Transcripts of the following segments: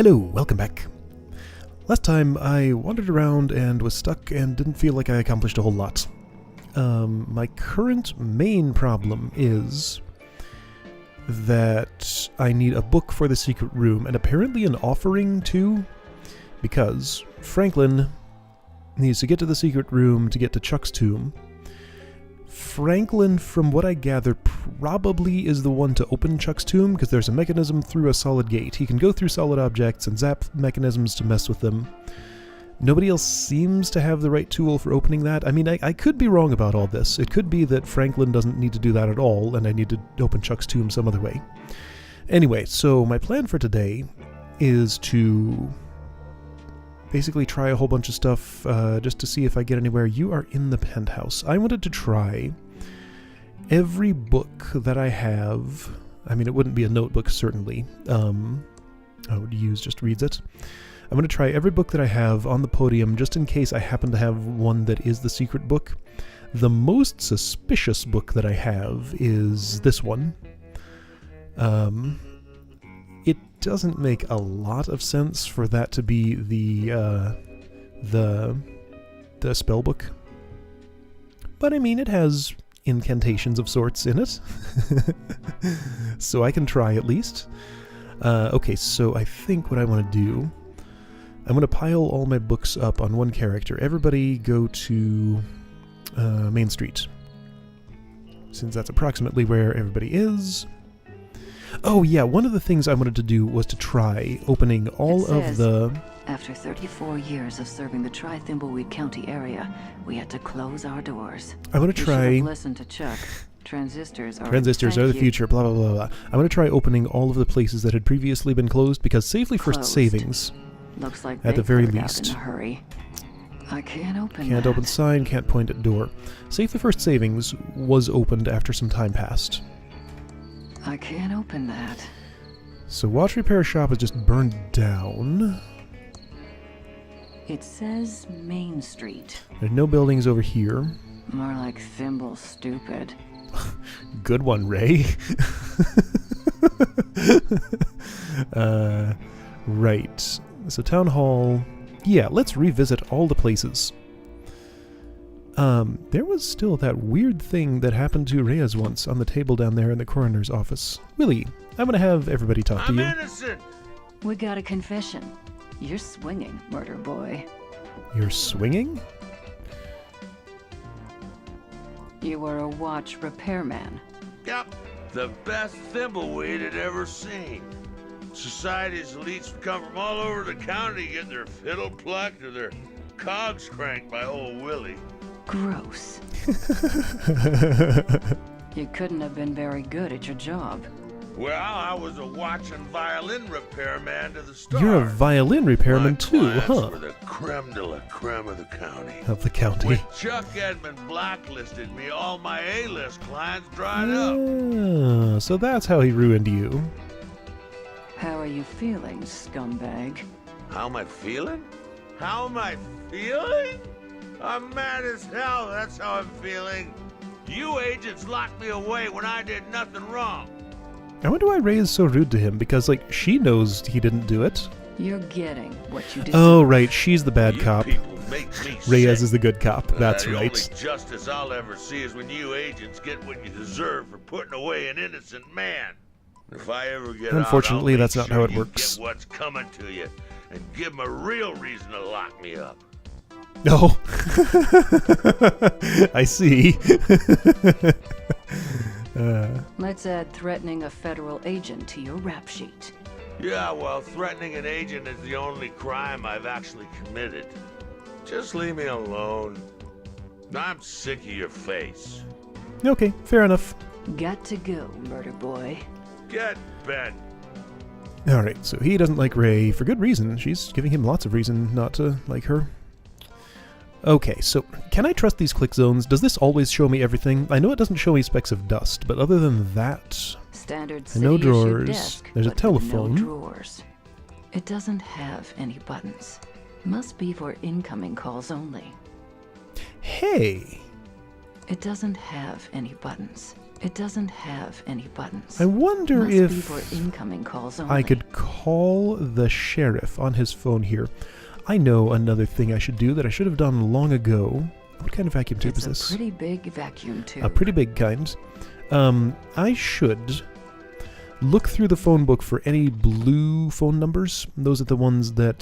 Hello, welcome back. Last time I wandered around and was stuck and didn't feel like I accomplished a whole lot. My current main problem is that I need a book for the secret room, and apparently an offering too, because Franklin needs to get to the secret room to get to Chuck's tomb. Franklin, from what I gather, probably is the one to open Chuck's tomb, because there's a mechanism through a solid gate. He can go through solid objects and zap mechanisms to mess with them. Nobody else seems to have the right tool for opening that. I mean, I could be wrong about all this. It could be that Franklin doesn't need to do that at all, and I need to open Chuck's tomb some other way. Anyway, so my plan for today is to basically try a whole bunch of stuff just to see if I get anywhere. You are in the penthouse. I wanted to try every book that I have. I mean, it wouldn't be a notebook, certainly. I would use just reads it. I'm going to try every book that I have on the podium, just in case I happen to have one that is the secret book. The most suspicious book that I have is this one. It doesn't make a lot of sense for that to be the spell book. But I mean, it has incantations of sorts in it. So I can try at least. Okay, so I think what I want to do, I'm going to pile all my books up on one character. Everybody go to Main Street, since that's approximately where everybody is. Oh yeah, one of the things I wanted to do was to try opening all of the... After 34 years of serving the Thimbleweed County area, we had to close our doors. I want to try... Listen to Chuck. Transistors are the future, blah, blah, blah, blah. I'm going to try opening all of the places that had previously been closed, because Safely First Savings, looks like at the very least. In a hurry. I can't open Can't open sign, can't point at door. Safely First Savings was opened after some time passed. I can't open that. So Watch Repair Shop is just burned down. It says Main Street. There's no buildings over here. More like Thimble stupid. Good one, Ray. Right. So Town Hall. Yeah, let's revisit all the places. There was still that weird thing that happened to Reyes once on the table down there in the coroner's office. Willie, I'm gonna have everybody talk to you. I'm innocent! We got a confession. You're swinging, murder boy. You're swinging? You were a watch repairman. Yep, the best thimbleweed I'd ever seen. Society's elites would come from all over the county to get their fiddle plucked or their cogs cranked by old Willie. Gross. You couldn't have been very good at your job. Well, I was a watch and violin repairman to the start. You're a violin repairman too, My huh? clients were the creme de la creme of the county. Of the county. When Chuck Edmund blacklisted me, all my A-list clients dried up. So that's how he ruined you. How are you feeling, scumbag? How am I feeling? How am I feeling? I'm mad as hell, that's how I'm feeling. You agents locked me away when I did nothing wrong. I wonder why Ray is so rude to him, because, like, she knows he didn't do it. You're getting what you deserve. Oh, right, she's the bad cop. People make me Reyes sick. is the good cop, that's The right. only justice I'll ever see is when you agents get what you deserve for putting away an innocent man. If I ever get Unfortunately, out, I'll that's make not sure how it you works. Get what's coming to you, and give them a real reason to lock me up. Oh, I see. Let's add threatening a federal agent to your rap sheet. Yeah, well, threatening an agent is the only crime I've actually committed. Just leave me alone. I'm sick of your face. Okay, fair enough. Got to go, murder boy. Get bent. Alright, so he doesn't like Ray for good reason. She's giving him lots of reason not to like her. Okay, so can I trust these click zones? Does this always show me everything? I know it doesn't show me specks of dust, but other than that... Standard no city-issued drawers. desk, There's a but telephone. No drawers. It doesn't have any buttons. Must be for incoming calls only. Hey! It doesn't have any buttons. It doesn't have any buttons. I wonder Must if be for incoming calls only. I could call the sheriff on his phone here. I know another thing I should do that I should have done long ago. What kind of vacuum tube is this? It's a pretty big vacuum tube. A pretty big kind. I should look through the phone book for any blue phone numbers. Those are the ones that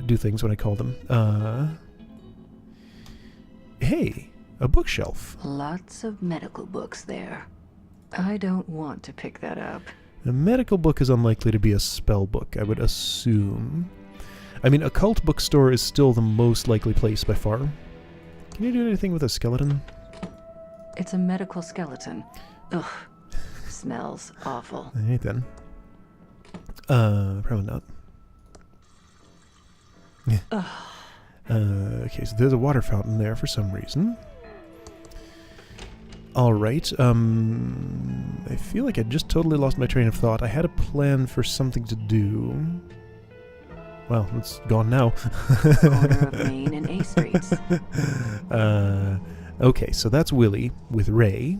do things when I call them. Hey, a bookshelf. Lots of medical books there. I don't want to pick that up. A medical book is unlikely to be a spell book, I would assume. I mean, a cult bookstore is still the most likely place by far. Can you do anything with a skeleton? It's a medical skeleton. Ugh. Smells awful. Alright then. Probably not. Yeah. Okay, so there's a water fountain there for some reason. Alright, I feel like I just totally lost my train of thought. I had a plan for something to do. Well, it's gone now. Corner of Main and A Streets. Okay, so that's Willie with Ray.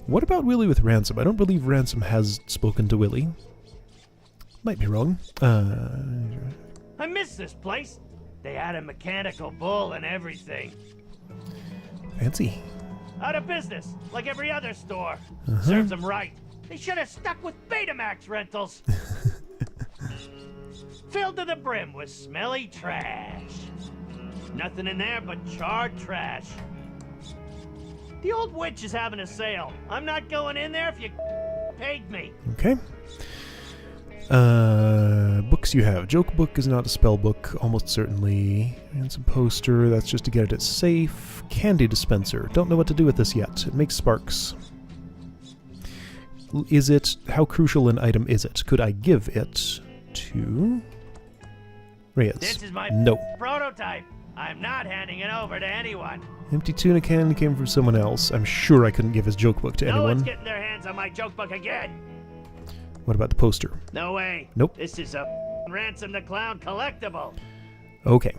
What about Willie with Ransom? I don't believe Ransom has spoken to Willie. Might be wrong. I miss this place. They had a mechanical bull and everything. Fancy. Out of business, like every other store. Serves them right. They should have stuck with Betamax rentals. Filled to the brim with smelly trash. Nothing in there but charred trash. The old witch is having a sale. I'm not going in there if you paid me. Okay. Books you have. Joke book is not a spell book, almost certainly. Ransom poster, that's just to get it at safe. Candy dispenser. Don't know what to do with this yet. It makes sparks. Is it... How crucial an item is it? Could I give it to... Reyes? This is my prototype. I'm not handing it over to anyone. Empty tuna can came from someone else. I'm sure I couldn't give his joke book to No anyone. one's getting their hands on my joke book again. What about the poster? No way. Nope. This is a Ransom the Clown collectible. Okay.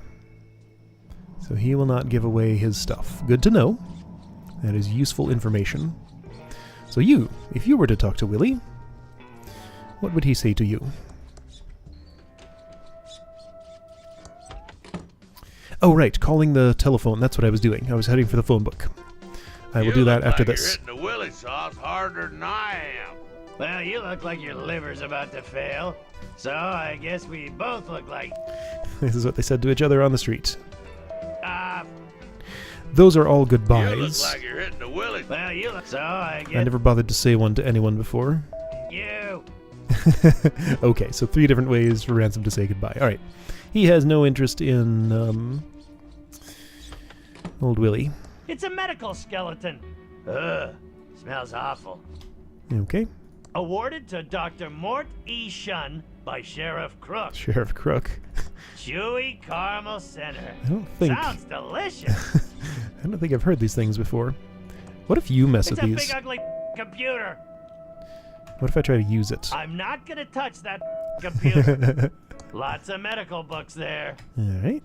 So he will not give away his stuff. Good to know. That is useful information. So you, if you were to talk to Willie, what would he say to you? Oh, right, calling the telephone. That's what I was doing. I was heading for the phone book. I will do that after this. You're hitting the Willie sauce harder than I am. Well, you look like your liver's about to fail. So I guess we both look like... This is what they said to each other on the street. Those are all goodbyes. You look like you're hitting the Willie. Well, you look... So I guess... I never bothered to say one to anyone before. You... Okay, so 3 different ways for Ransom to say goodbye. Alright. He has no interest in, old Willie. It's a medical skeleton. Ugh. Smells awful. Okay. Awarded to Dr. Mort E. Shun by Sheriff Crook. Sheriff Crook. Chewy caramel center. I don't think... Sounds delicious. I don't think I've heard these things before. What if you mess with It's a these? big ugly computer. What if I try to use it? I'm not gonna touch that computer. Lots of medical books there. Alright.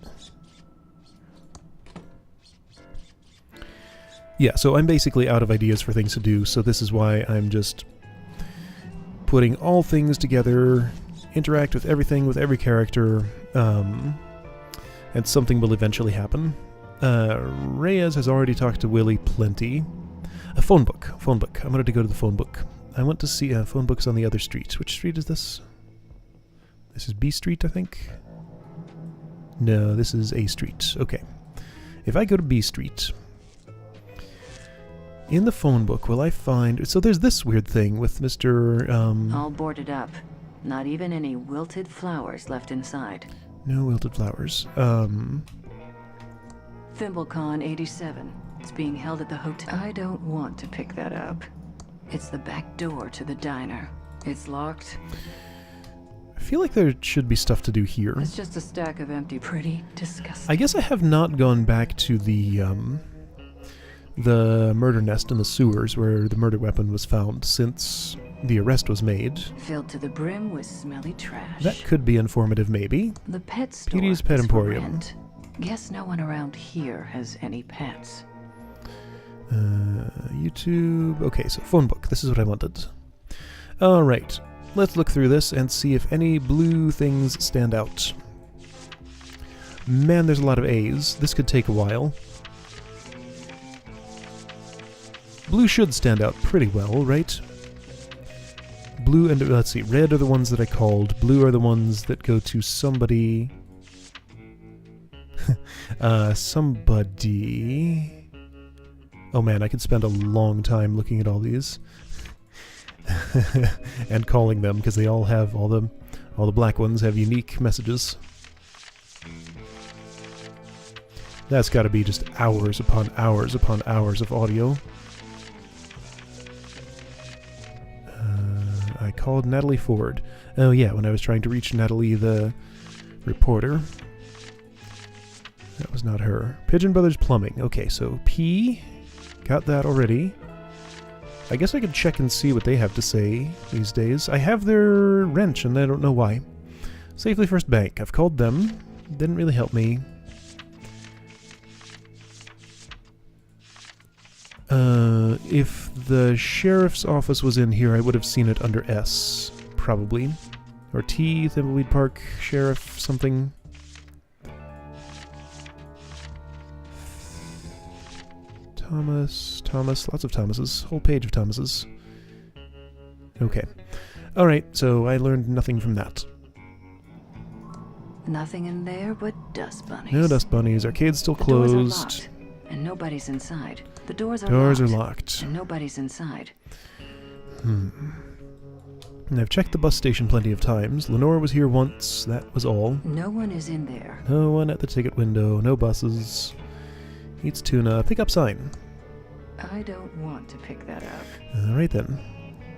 Yeah, so I'm basically out of ideas for things to do, so this is why I'm just putting all things together, interact with everything, with every character, and something will eventually happen. Reyes has already talked to Willie plenty. A phone book. Phone book. I'm going to go to the phone book. I want to see phone books on the other street. Which street is this? This is B Street, I think? No, this is A Street. Okay. If I go to B Street... In the phone book, will I find... So there's this weird thing with Mr. All boarded up. Not even any wilted flowers left inside. No wilted flowers. ThimbleCon 87. It's being held at the hotel. I don't want to pick that up. It's the back door to the diner. It's locked. I feel like there should be stuff to do here. It's just a stack of empty, pretty disgusting. I guess I have not gone back to the murder nest in the sewers where the murder weapon was found since the arrest was made. Filled to the brim with smelly trash. That could be informative, maybe. The pet store. Petey's Pet is for Emporium. rent. Guess no one around here has any pets. YouTube. Okay, so phone book. This is what I wanted. Alright, let's look through this and see if any blue things stand out. Man, there's a lot of A's. This could take a while. Blue should stand out pretty well, right? Blue and, let's see, red are the ones that I called. Blue are the ones that go to somebody... somebody... Oh man, I could spend a long time looking at all these. And calling them, because they all have, all the black ones have unique messages. That's gotta be just hours upon hours upon hours of audio. I called Natalie Ford. Oh yeah, when I was trying to reach Natalie the reporter. That was not her. Pigeon Brothers Plumbing. Okay, so P. Got that already. I guess I could check and see what they have to say these days. I have their wrench and I don't know why. Safely First Bank. I've called them. Didn't really help me. If the sheriff's office was in here, I would have seen it under S, probably. Or T, Thimbleweed Park, sheriff, something. Thomas, lots of Thomases. Whole page of Thomases. Okay. Alright, so I learned nothing from that. Nothing in there but dust bunnies. No dust bunnies. Arcade's still The doors are closed. locked, and nobody's inside. The doors are locked. and nobody's inside. And I've checked the bus station plenty of times. Lenore was here once. That was all. No one is in there. No one at the ticket window. No buses. Eats tuna. Pickup sign. I don't want to pick that up. Alright then.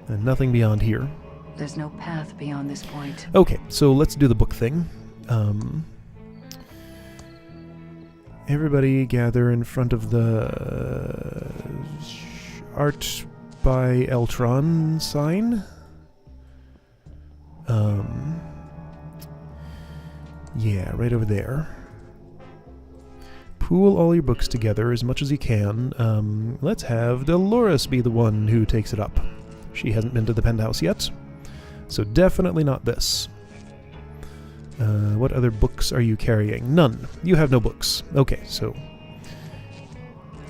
And nothing beyond here. There's no path beyond this point. Okay, so let's do the book thing. Everybody gather in front of the Art by Eltron sign. Yeah, right over there. Pool all your books together as much as you can. Let's have Dolores be the one who takes it up. She hasn't been to the penthouse yet, so definitely not this. What other books are you carrying? None. You have no books. Okay, so...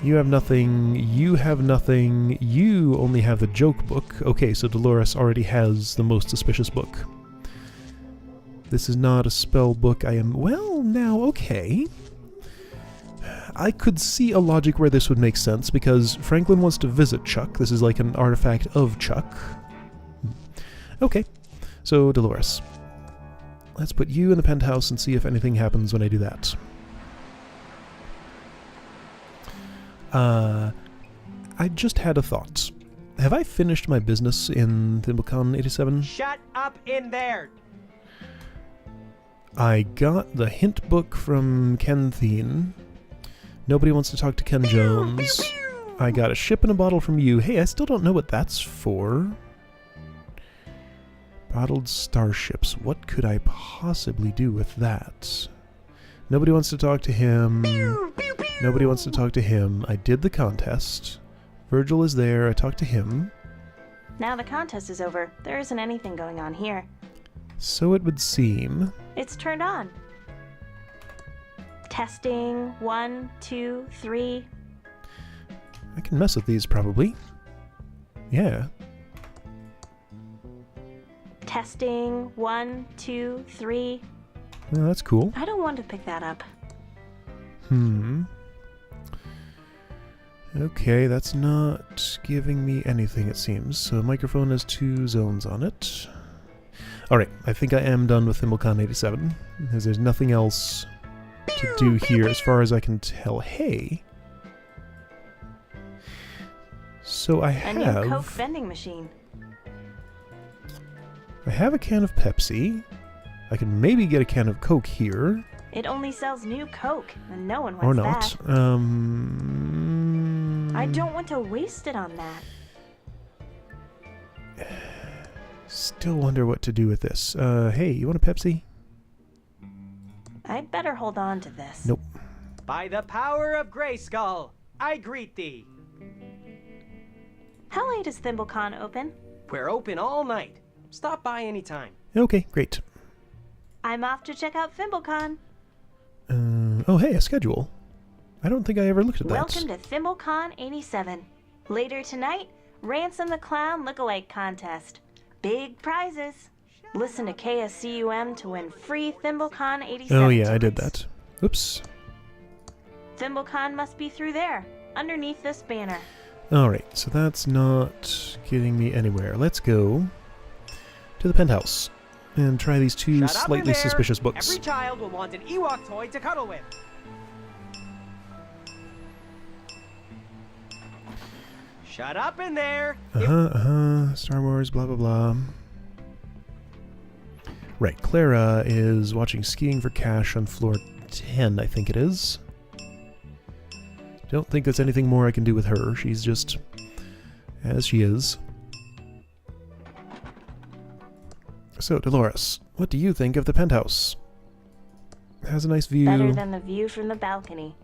You have nothing, you have nothing, you only have the joke book. Okay, so Dolores already has the most suspicious book. This is not a spell book. I am... Well, now, okay. I could see a logic where this would make sense, because Franklin wants to visit Chuck. This is like an artifact of Chuck. Okay, so Dolores. Let's put you in the penthouse and see if anything happens when I do that. I just had a thought. Have I finished my business in Thimblecon 87? Shut up in there! I got the hint book from Ken Thien. Nobody wants to talk to Ken Jones. I got a ship in a bottle from you. Hey, I still don't know what that's for. Bottled starships. What could I possibly do with that? Nobody wants to talk to him. Nobody wants to talk to him. I did the contest. Virgil is there. I talked to him. Now the contest is over. There isn't anything going on here. So it would seem. It's turned on. Testing. 1, 2, 3. I can mess with these probably. Yeah. Testing. 1, 2, 3. Well, that's cool. I don't want to pick that up. Okay, that's not giving me anything, it seems. So microphone has 2 zones on it. Alright, I think I am done with Thimblecon 87, because there's nothing else to do here as far as I can tell. Hey! So I have... A new Coke vending machine. I have a can of Pepsi. I can maybe get a can of Coke here. It only sells new Coke, and no one wants or not. that. I don't want to waste it on that. Still wonder what to do with this. Hey, you want a Pepsi? I'd better hold on to this. Nope. By the power of Grayskull, I greet thee. How late is ThimbleCon open? We're open all night. Stop by anytime. Okay, great. I'm off to check out ThimbleCon. Oh, hey, a schedule. I don't think I ever looked at that. Welcome to ThimbleCon 87. Later tonight, Ransom the Clown lookalike contest. Big prizes. Listen to KSCUM to win free ThimbleCon 87 Oh, yeah, I did tickets. that. Oops. ThimbleCon must be through there, underneath this banner. Alright, so that's not getting me anywhere. Let's go to the penthouse and try these two Shut up in slightly there. suspicious books. Every child will want an Ewok toy to cuddle with. Shut up in there. Star Wars, blah, blah, blah. Right, Clara is watching Skiing for Cash on floor 10, I think it is. Don't think there's anything more I can do with her. She's just as she is. So, Dolores, what do you think of the penthouse? Has a nice view. Better than the view from the balcony.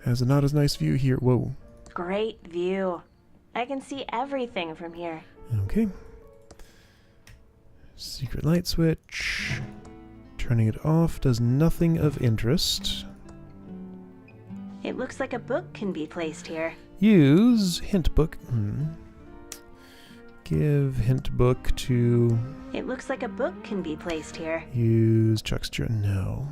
Has a not as nice view here. Whoa. Great view. I can see everything from here. Okay. Secret light switch. Turning it off does nothing of interest. It looks like a book can be placed here. Use hint book. Give hint book to... It looks like a book can be placed here. Use Chuck's journal. No.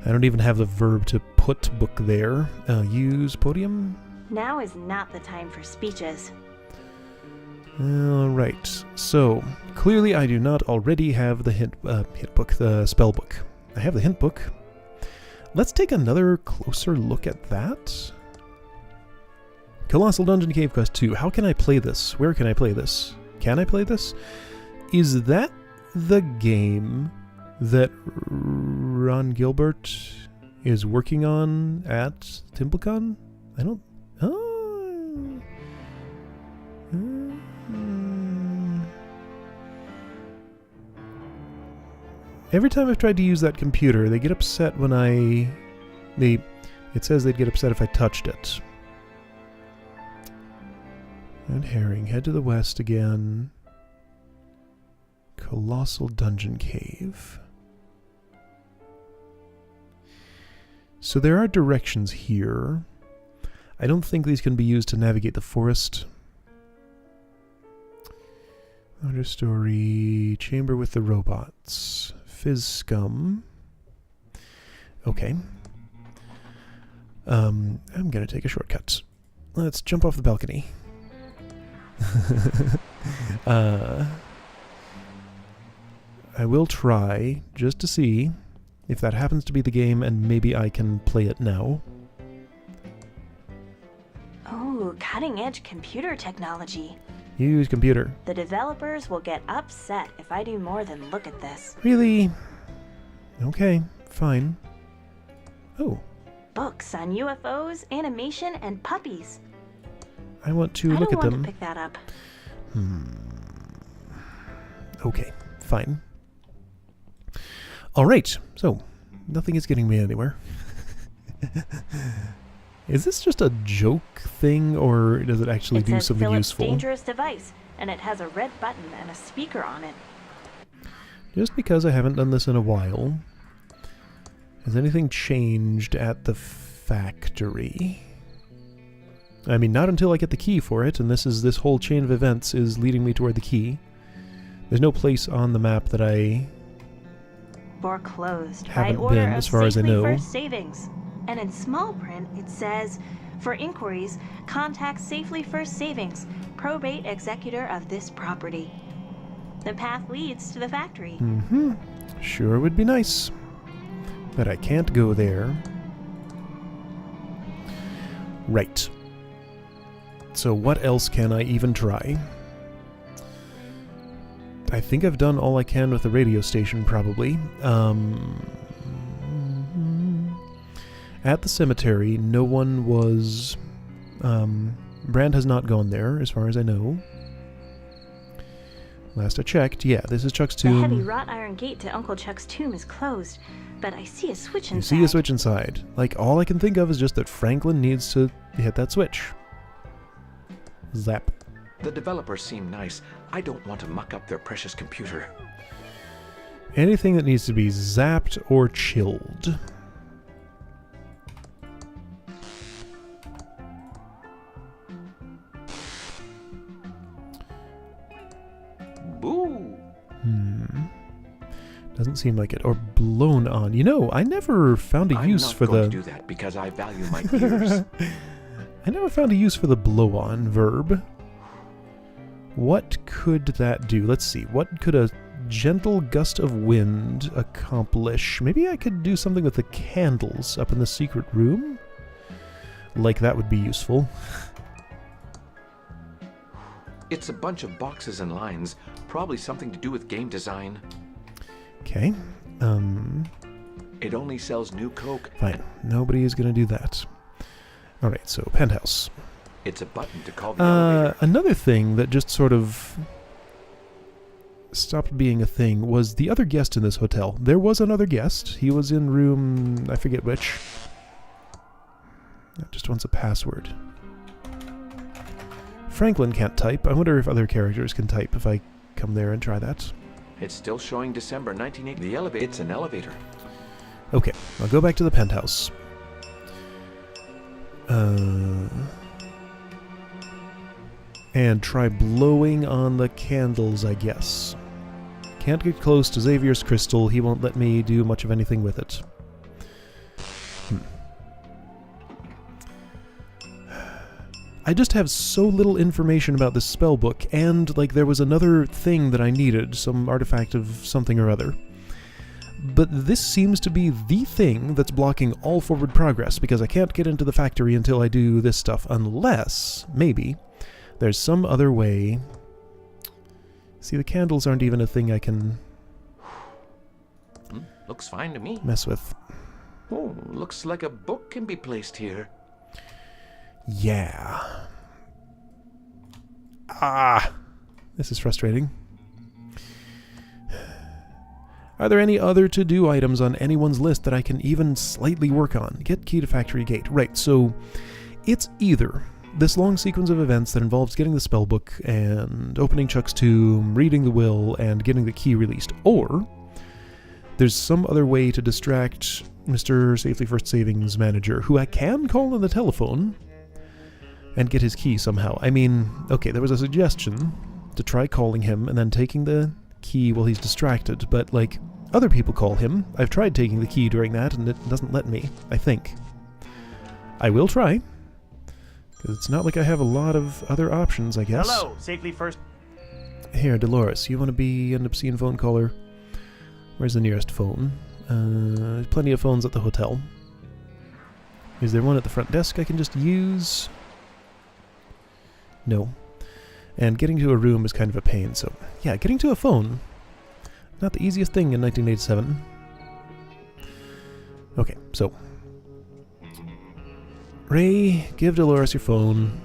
I don't even have the verb to put book there. Use podium. Now is not the time for speeches. Alright, so clearly I do not already have the hint book, the spell book. I have the hint book. Let's take another closer look at that. Colossal Dungeon Cave Quest 2. How can I play this? Where can I play this? Can I play this? Is that the game that Ron Gilbert is working on at ThimbleCon? I don't... Oh... Every time I've tried to use that computer, they get upset when it says they'd get upset if I touched it. Red herring, head to the west again. Colossal Dungeon Cave. So there are directions here. I don't think these can be used to navigate the forest. Understory, chamber with the robots. Fizz scum. Okay. I'm gonna take a shortcut. Let's jump off the balcony. I will try, just to see if that happens to be the game, and maybe I can play it now. Oh, cutting-edge computer technology. Use computer. The developers will get upset if I do more than look at this. Really? Okay, fine. Oh. Books on UFOs, animation, and puppies. I want to I look don't at want them. to pick that up. Okay, fine. Alright, so, nothing is getting me anywhere. Is this just a joke thing, or does it actually do something Philips useful? Dangerous device, and it has a red button and a speaker on it. Just because I haven't done this in a while, has anything changed at the factory? I mean, not until I get the key for it, and this whole chain of events is leading me toward the key. There's no place on the map that I Foreclosed by haven't order been, of as far as I Safely know. First Savings. And in small print, it says, for inquiries, contact Safely First Savings, probate executor of this property. The path leads to the factory. Sure would be nice. But I can't go there. Right. So what else can I even try? I think I've done all I can with the radio station, probably. At the cemetery, no one was... Brand has not gone there, as far as I know. Last I checked, yeah, this is Chuck's tomb. The heavy wrought iron gate to Uncle Chuck's tomb is closed, but I see a switch inside. You see a switch inside. Like, all I can think of is just that Franklin needs to You hit that switch. Zap. The developers seem nice. I don't want to muck up their precious computer. Anything that needs to be zapped or chilled. Boo! Doesn't seem like it. Or blown on. You know, I never found a use for the... I'm not going to do that because I value my ears. I never found a use for the blow-on verb. What could that do? Let's see. What could a gentle gust of wind accomplish? Maybe I could do something with the candles up in the secret room? Like that would be useful. It's a bunch of boxes and lines. Probably something to do with game design. Okay. It only sells new Coke. Fine. Nobody is going to do that. Alright, so penthouse. It's a button to call the elevator. Another thing that just sort of stopped being a thing was the other guest in this hotel. There was another guest. He was in room... I forget which. It just wants a password. Franklin can't type. I wonder if other characters can type if I come there and try that. It's still showing December 1980. The elevator. It's an elevator. Okay, I'll go back to the penthouse. And try blowing on the candles, I guess. Can't get close to Xavier's crystal. He won't let me do much of anything with it. I just have so little information about this spell book, and, like, there was another thing that I needed, some artifact of something or other. But this seems to be the thing that's blocking all forward progress, because I can't get into the factory until I do this stuff, unless, maybe, there's some other way. See, the candles aren't even a thing I can... Looks fine to me. Mess with. Oh, looks like a book can be placed here. Yeah. Ah! This is frustrating. Are there any other to-do items on anyone's list that I can even slightly work on? Get key to factory gate. Right, so it's either this long sequence of events that involves getting the spellbook and opening Chuck's tomb, reading the will, and getting the key released, or there's some other way to distract Mr. Safely First Savings manager, who I can call on the telephone and get his key somehow. I mean, okay, there was a suggestion to try calling him and then taking the key while he's distracted, but, like, other people call him. I've tried taking the key during that, and it doesn't let me, I think. I will try, because it's not like I have a lot of other options, I guess. Hello, Safely First. Here, Dolores, you want to be an obscene phone caller? Where's the nearest phone? There's plenty of phones at the hotel. Is there one at the front desk I can just use? No. And getting to a room is kind of a pain, so... yeah, getting to a phone. Not the easiest thing in 1987. Okay, so... Ray, give Dolores your phone.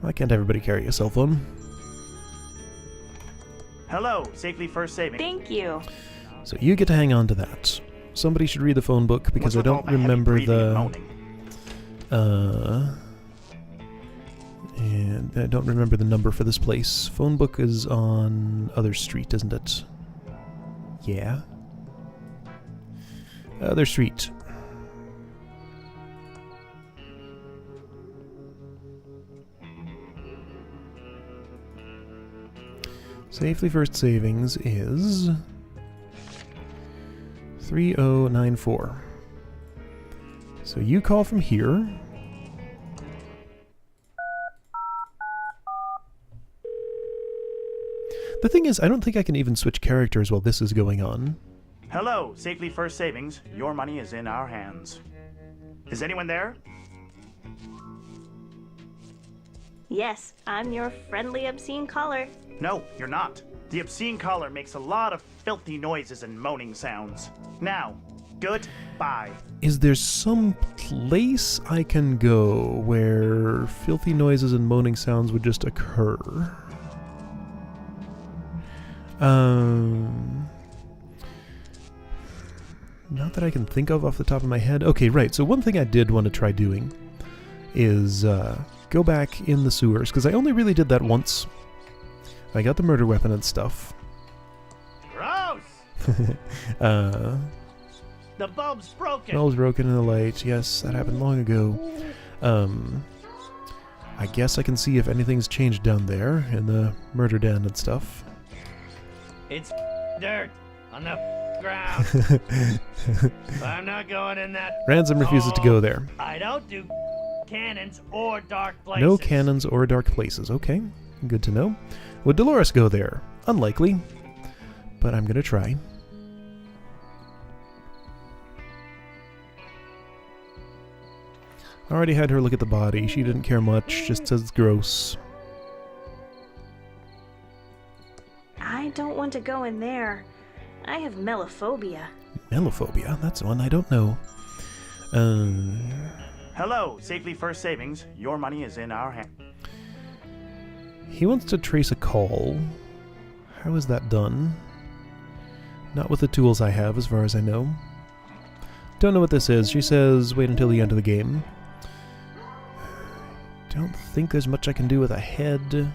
Why can't everybody carry a cell phone? Hello, Safely First Savings. Thank you. So you get to hang on to that. Somebody should read the phone book, because I What's with all don't the heavy remember breathing and the... moaning? And I don't remember the number for this place. Phone book is on Other Street, isn't it? Yeah. Other Street. Safely First Savings is 3094. So you call from here. The thing is, I don't think I can even switch characters while this is going on. Hello, Safely First Savings. Your money is in our hands. Is anyone there? Yes, I'm your friendly obscene caller. No, you're not. The obscene caller makes a lot of filthy noises and moaning sounds. Now, goodbye. Is there some place I can go where filthy noises and moaning sounds would just occur? Not that I can think of off the top of my head. Okay, right. So one thing I did want to try doing is go back in the sewers, because I only really did that once. I got the murder weapon and stuff. Gross! The bulb's broken. Bulb's broken in the light. Yes, that happened long ago. I guess I can see if anything's changed down there in the murder den and stuff. It's dirt on the ground. I'm not going in that. Ransom refuses to go there. I don't do cannons or dark places. No cannons or dark places. Okay, good to know. Would Dolores go there? Unlikely, but I'm gonna try. Already had her look at the body. She didn't care much, just says it's gross. I don't want to go in there. I have melophobia. Melophobia? That's one I don't know. Hello, Safely First Savings. Your money is in our hand. He wants to trace a call. How is that done? Not with the tools I have, as far as I know. Don't know what this is. She says, wait until the end of the game. Don't think there's much I can do with a head.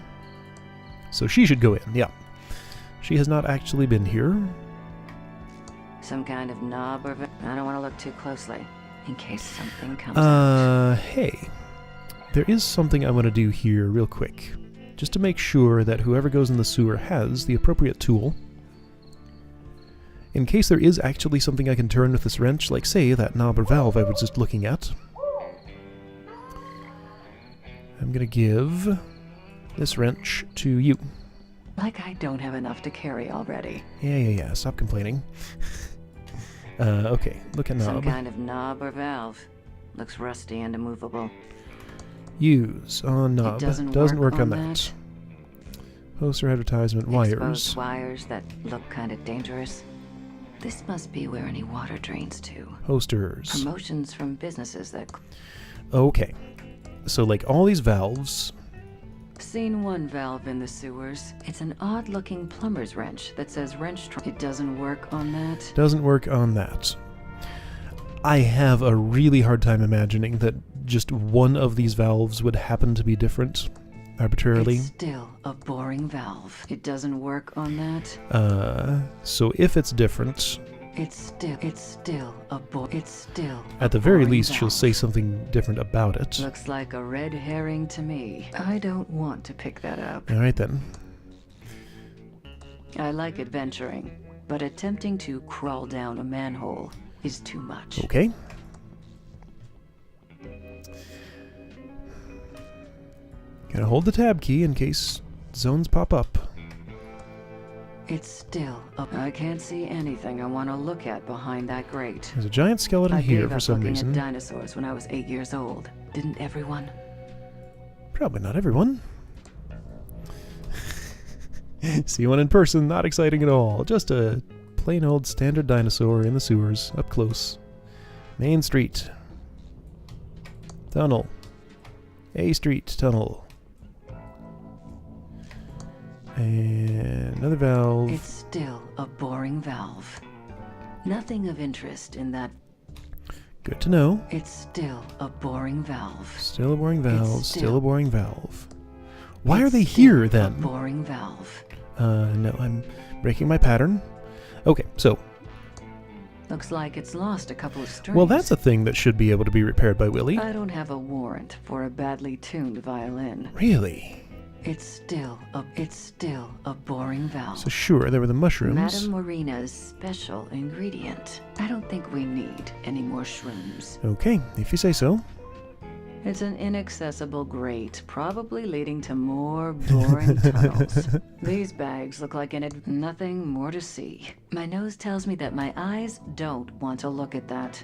So she should go in, yeah. She has not actually been here. Some kind of knob or... I don't want to look too closely, in case something comes out. Hey. There is something I want to do here real quick. Just to make sure that whoever goes in the sewer has the appropriate tool. In case there is actually something I can turn with this wrench, like, say, that knob or valve I was just looking at. I'm gonna give this wrench to you. Like I don't have enough to carry already. Yeah. Stop complaining. Okay, look at knob. Some kind of knob or valve. Looks rusty and immovable. Use on knob. Doesn't work on that. Poster advertisement wires. Exposed wires that look kind of dangerous. This must be where any water drains to. Posters. Promotions from businesses that... Okay. So, like, all these valves... Seen one valve in the sewers. It's an odd-looking plumber's wrench that says wrench... It doesn't work on that. Doesn't work on that. I have a really hard time imagining that just one of these valves would happen to be different arbitrarily. It's still a boring valve. It doesn't work on that. So if it's different... It's still a At the very least, valve. she'll say something different about it. Looks like a red herring to me. I don't want to pick that up. Alright then. I like adventuring, but attempting to crawl down a manhole is too much. Okay. Gotta hold the tab key in case zones pop up. It's still up. I can't see anything I want to look at behind that grate. There's a giant skeleton I here gave for up some looking reason. at dinosaurs when I was 8 years old. Didn't everyone? Probably not everyone. See one in person, not exciting at all. Just a plain old standard dinosaur in the sewers, up close. Main Street. Tunnel. A Street Tunnel. And another valve. It's still a boring valve. Nothing of interest in that. Good to know. It's still a boring valve. Still a boring valve. It's Still a boring valve. Why are they here then? A boring valve. No, I'm breaking my pattern. Okay, so. Looks like it's lost a couple of strings. Well, that's a thing that should be able to be repaired by Willie. I don't have a warrant for a badly tuned violin. Really? It's still a boring valve. So sure, there were the mushrooms. Madame Marina's special ingredient. I don't think we need any more shrooms. Okay, if you say so. It's an inaccessible grate, probably leading to more boring tunnels. These bags look like nothing more to see. My nose tells me that my eyes don't want to look at that.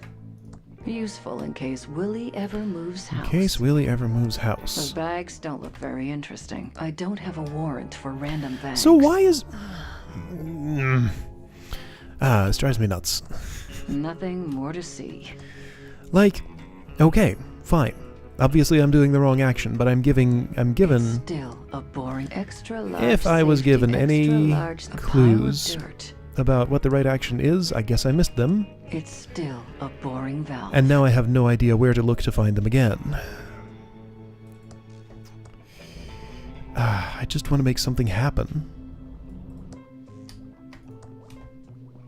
Useful in case Willie ever moves house. In case Willie ever moves house. Those bags don't look very interesting. I don't have a warrant for random bags. So why is... this drives me nuts. Nothing more to see. Like, okay, fine. Obviously I'm doing the wrong action, but I'm given... It's still a boring extra large if I was safety, given extra any large, clues, about what the right action is. I guess I missed them. It's still a boring valve. And now I have no idea where to look to find them again. I just want to make something happen.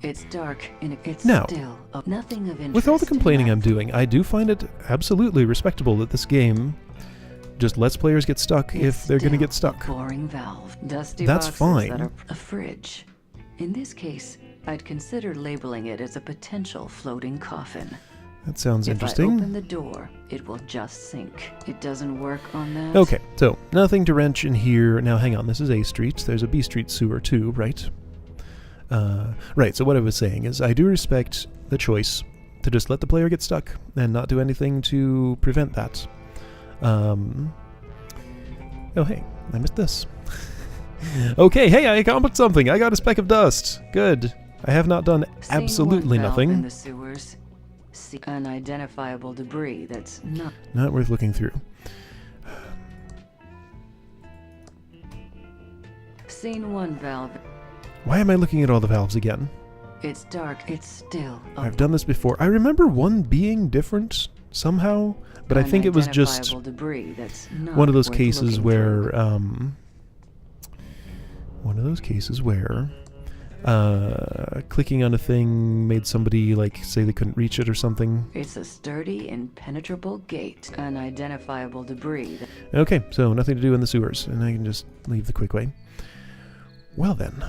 It's dark and it's Now, still nothing of interest. with all the complaining in I'm doing, I do find it absolutely respectable that this game just lets players get stuck if they're going to get stuck. Boring valve. Dusty That's boxes fine. That are a fridge. In this case, I'd consider labeling it as a potential floating coffin. That sounds If interesting. I open the door, it will just sink. It doesn't work on that. Okay, so nothing to wrench in here. Now hang on, this is A Street. There's a B Street sewer too, right? Right, so what I was saying is I do respect the choice to just let the player get stuck and not do anything to prevent that. Oh hey, I missed this. Okay, hey, I accomplished something. I got a speck of dust. Good. I have not done absolutely Scene 1 valve in nothing. the sewers. See unidentifiable debris that's Not worth looking through. Scene 1 valve. Why am I looking at all the valves again? It's dark. It's still a I've done this before. I remember one being different somehow, but I think it was just unidentifiable debris that's not one of those worth cases looking where through. Clicking on a thing made somebody like say they couldn't reach it or something. It's a sturdy, impenetrable gate. Unidentifiable debris. Okay, so nothing to do in the sewers, and I can just leave the quick way. Well then.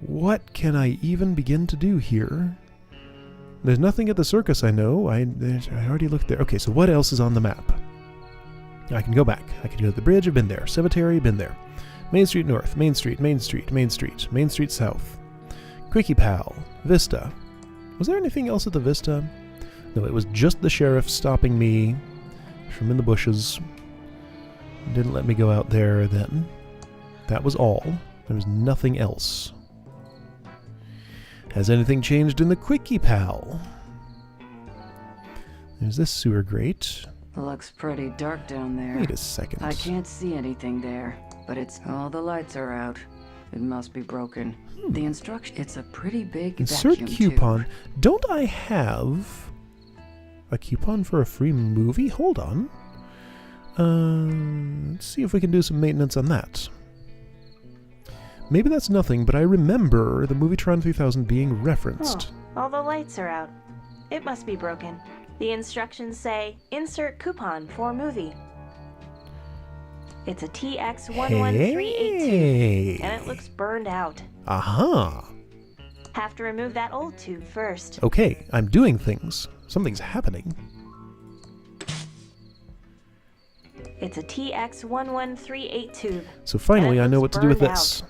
What can I even begin to do here? There's nothing at the circus, I know. I already looked there. Okay, so what else is on the map? I can go back. I can go to the bridge, I've been there. Cemetery, been there. Main Street North, Main Street, Main Street, Main Street, Main Street South. Quickie Pal, Vista. Was there anything else at the Vista? No, it was just the sheriff stopping me from in the bushes. Didn't let me go out there then. That was all. There was nothing else. Has anything changed in the Quickie Pal? There's this sewer grate. Looks pretty dark down there. Wait a second. I can't see anything there, but it's all the lights are out. It must be broken. The instruction. It's a pretty big Insert vacuum coupon. tube. Don't I have a coupon for a free movie? Hold on. Let's see if we can do some maintenance on that. Maybe that's nothing, but I remember the Movietron 3000 being referenced. Oh, all the lights are out. It must be broken. The instructions say, insert coupon for movie. It's a TX11382, Hey. and it looks burned out. Aha. Have to remove that old tube first. Okay, I'm doing things. Something's happening. It's a TX11382 tube. So finally And it I know looks what to do with burned this.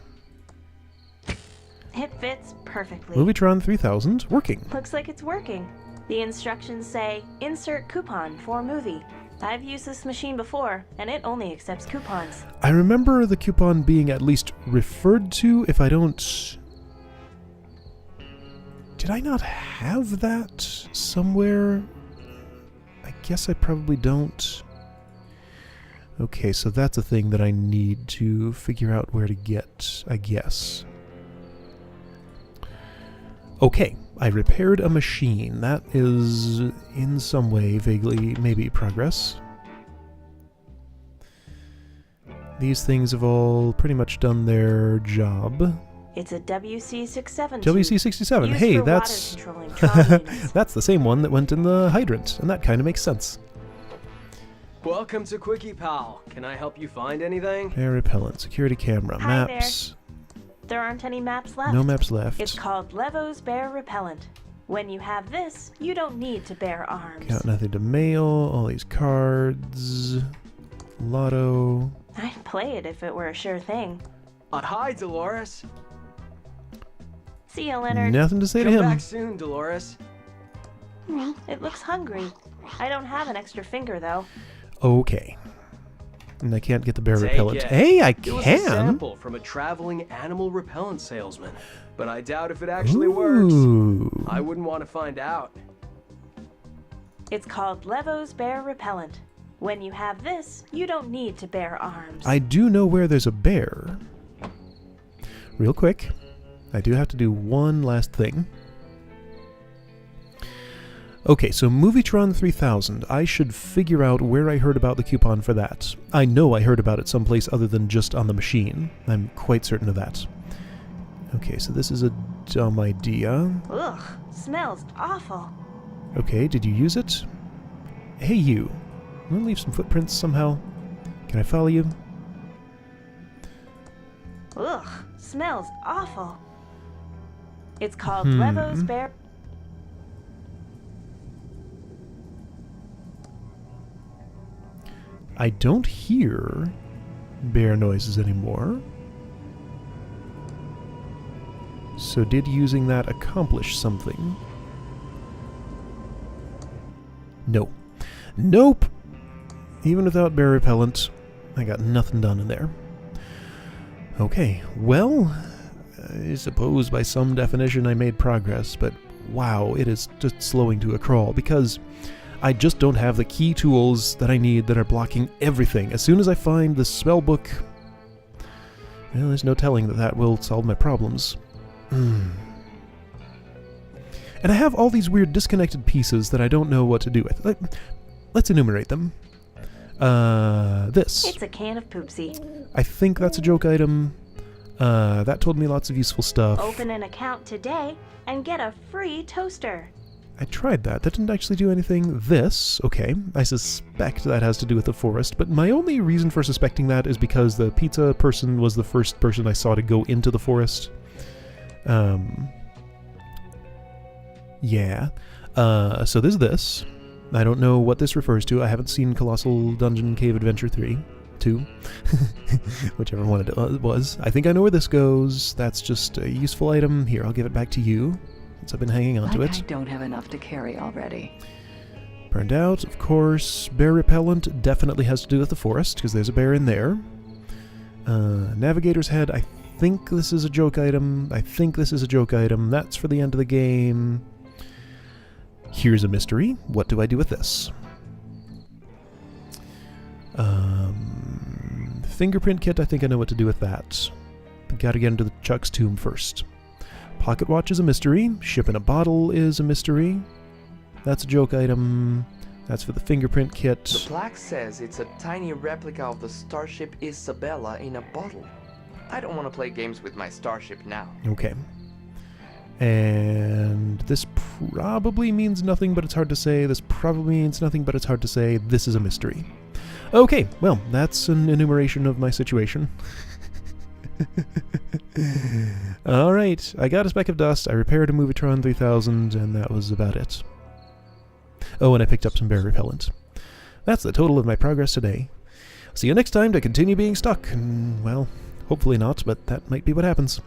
It fits perfectly. Movietron 3000 working. Looks like it's working. The instructions say, insert coupon for movie. I've used this machine before, and it only accepts coupons. I remember the coupon being at least referred to. If I don't... Did I not have that somewhere? I guess I probably don't. Okay, so that's a thing that I need to figure out where to get, I guess. Okay, I repaired a machine. That is, in some way, vaguely, maybe progress. These things have all pretty much done their job. It's a WC67 WC67. used Hey, for that's water controlling trauma units. that's the same one that went in the hydrant, and that kind of makes sense. Welcome to Quickie Pal. Can I help you find anything? Air repellent, security camera, Hi maps. There aren't any maps left. No maps left. It's called Levo's Bear Repellent. When you have this, you don't need to bear arms. Got nothing to mail. All these cards. Lotto. I'd play it if it were a sure thing. Hi, Dolores. See ya, Leonard. Nothing to say to Come him. back soon, Dolores. It looks hungry. I don't have an extra finger, though. Okay. And I can't get the bear Take repellent. it. Hey, I It was a can. sample from a traveling animal repellent salesman, but I doubt if it actually works. Ooh. I wouldn't want to find out. It's called Levo's Bear Repellent. When you have this, you don't need to bear arms. I do know where there's a bear. real quick. I do have to do one last thing. Okay, so Movietron 3000. I should figure out where I heard about the coupon for that. I know I heard about it someplace other than just on the machine. I'm quite certain of that. Okay, so this is a dumb idea. Ugh, smells awful. Okay, did you use it? Hey, you. I'm gonna leave some footprints somehow. Can I follow you? Ugh, smells awful. It's called Levo's Bear. I don't hear bear noises anymore. So did using that accomplish something? No. Nope! Even without bear repellent, I got nothing done in there. Okay, well, I suppose by some definition I made progress, but wow, it is just slowing to a crawl, because I just don't have the key tools that I need that are blocking everything. As soon as I find the spell book, well, there's no telling that will solve my problems. And I have all these weird disconnected pieces that I don't know what to do with. Let's enumerate them. This. It's a can of poopsie. I think that's a joke item. That told me lots of useful stuff. Open an account today and get a free toaster. I tried that. That didn't actually do anything. This, okay, I suspect that has to do with the forest, but my only reason for suspecting that is because the pizza person was the first person I saw to go into the forest. Yeah. So there's this. I don't know what this refers to. I haven't seen Colossal Dungeon Cave Adventure 2, whichever one it was. I think I know where this goes. That's just a useful item. Here, I'll give it back to you, since I've been hanging on to it. I don't have enough to carry already. Burned out, of course. Bear repellent definitely has to do with the forest, because there's a bear in there. Navigator's head, I think this is a joke item. That's for the end of the game. Here's a mystery. What do I do with this? Fingerprint kit, I think I know what to do with that. Gotta get into the Chuck's tomb first. Pocket watch is a mystery. Ship in a bottle is a mystery. That's a joke item. That's for the fingerprint kit. The plaque says it's a tiny replica of the starship Isabella in a bottle. I don't want to play games with my starship now. Okay. And this probably means nothing, but it's hard to say. This probably means nothing, but it's hard to say. This is a mystery. Okay, well, that's an enumeration of my situation. Alright, I got a speck of dust, I repaired a Movietron 3000, and that was about it. Oh, and I picked up some bear repellent. That's the total of my progress today. See you next time to continue being stuck. Well, hopefully not, but that might be what happens.